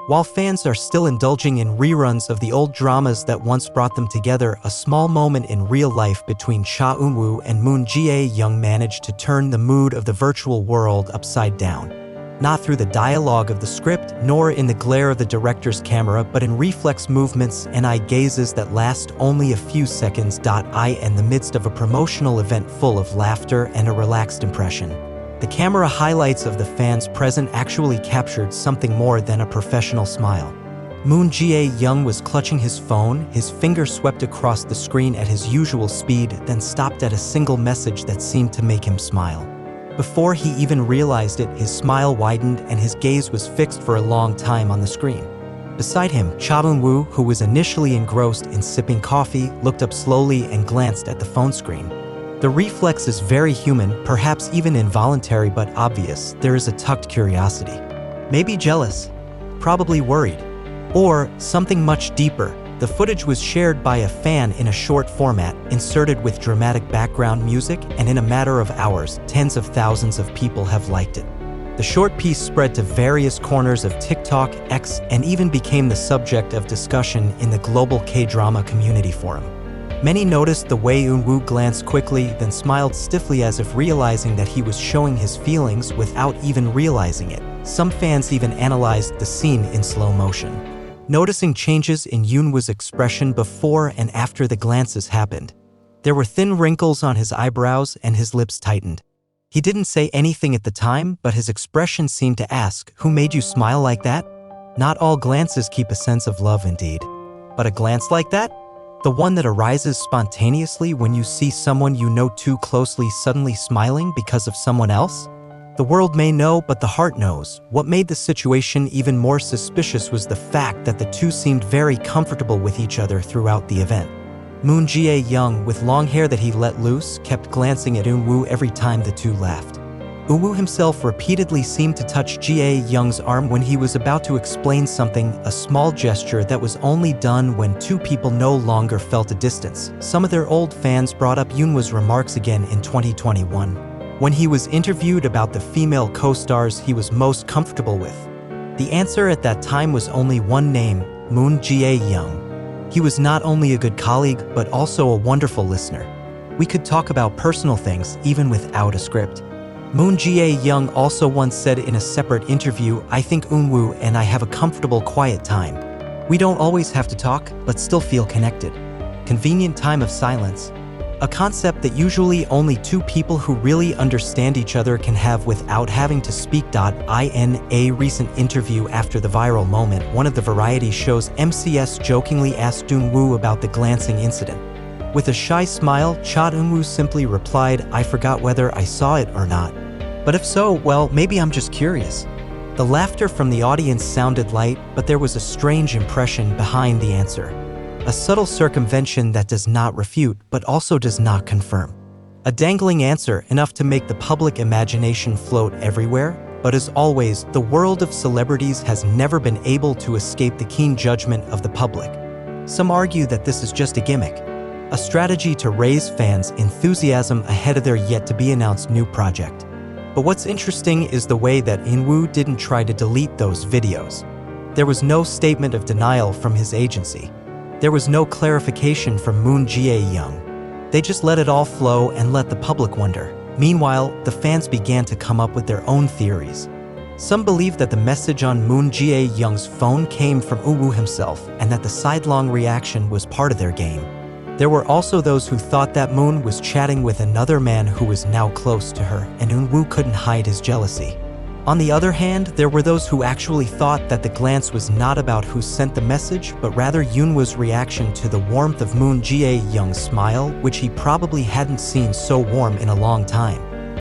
While fans are still indulging in reruns of the old dramas that once brought them together, a small moment in real life between Cha Eunwoo and Moon Jae-young managed to turn the mood of the virtual world upside down. Not through the dialogue of the script, nor in the glare of the director's camera, but in reflex movements and eye gazes that last only a few seconds. In the midst of a promotional event full of laughter and a relaxed impression, the camera highlights of the fans present actually captured something more than a professional smile. Moon Jae-young was clutching his phone, his finger swept across the screen at his usual speed, then stopped at a single message that seemed to make him smile. Before he even realized it, his smile widened and his gaze was fixed for a long time on the screen. Beside him, Cha Eunwoo, who was initially engrossed in sipping coffee, looked up slowly and glanced at the phone screen. The reflex is very human, perhaps even involuntary but obvious. There is a tucked curiosity. Maybe jealous, probably worried, or something much deeper. The footage was shared by a fan in a short format, inserted with dramatic background music, and in a matter of hours, tens of thousands of people have liked it. The short piece spread to various corners of TikTok, X, and even became the subject of discussion in the global K-drama community forum. Many noticed the way Eunwoo glanced quickly, then smiled stiffly as if realizing that he was showing his feelings without even realizing it. Some fans even analyzed the scene in slow motion, noticing changes in Eunwoo's expression before and after the glances happened. There were thin wrinkles on his eyebrows and his lips tightened. He didn't say anything at the time, but his expression seemed to ask, "Who made you smile like that?" Not all glances keep a sense of love indeed. But a glance like that? The one that arises spontaneously when you see someone you know too closely suddenly smiling because of someone else? The world may know, but the heart knows. What made the situation even more suspicious was the fact that the two seemed very comfortable with each other throughout the event. Moon Jae-young, with long hair that he let loose, kept glancing at Eunwoo every time the two laughed. Eunwoo himself repeatedly seemed to touch Jae-young's arm when he was about to explain something, a small gesture that was only done when two people no longer felt a distance. Some of their old fans brought up Eunwoo's remarks again in 2021. When he was interviewed about the female co-stars he was most comfortable with. The answer at that time was only one name, Moon Jae-young. He was not only a good colleague, but also a wonderful listener. We could talk about personal things even without a script. Moon Jae-young also once said in a separate interview, "I think Eunwoo and I have a comfortable, quiet time. We don't always have to talk, but still feel connected. Convenient time of silence. A concept that usually only two people who really understand each other can have without having to speak." In a recent interview after the viral moment, one of the variety show's MCs jokingly asked Eunwoo about the glancing incident. With a shy smile, Cha Eunwoo simply replied, "I forgot whether I saw it or not. But if so, well, maybe I'm just curious." The laughter from the audience sounded light, but there was a strange impression behind the answer. A subtle circumvention that does not refute, but also does not confirm. A dangling answer enough to make the public imagination float everywhere. But as always, the world of celebrities has never been able to escape the keen judgment of the public. Some argue that this is just a gimmick, a strategy to raise fans' enthusiasm ahead of their yet-to-be-announced new project. But what's interesting is the way that Eunwoo didn't try to delete those videos. There was no statement of denial from his agency. There was no clarification from Moon Jae-young. They just let it all flow and let the public wonder. Meanwhile, the fans began to come up with their own theories. Some believe that the message on Moon Jae-young's phone came from Eunwoo himself and that the sidelong reaction was part of their game. There were also those who thought that Moon was chatting with another man who was now close to her, and Eunwoo couldn't hide his jealousy. On the other hand, there were those who actually thought that the glance was not about who sent the message, but rather Eunwoo's reaction to the warmth of Moon Jae-young's smile, which he probably hadn't seen so warm in a long time.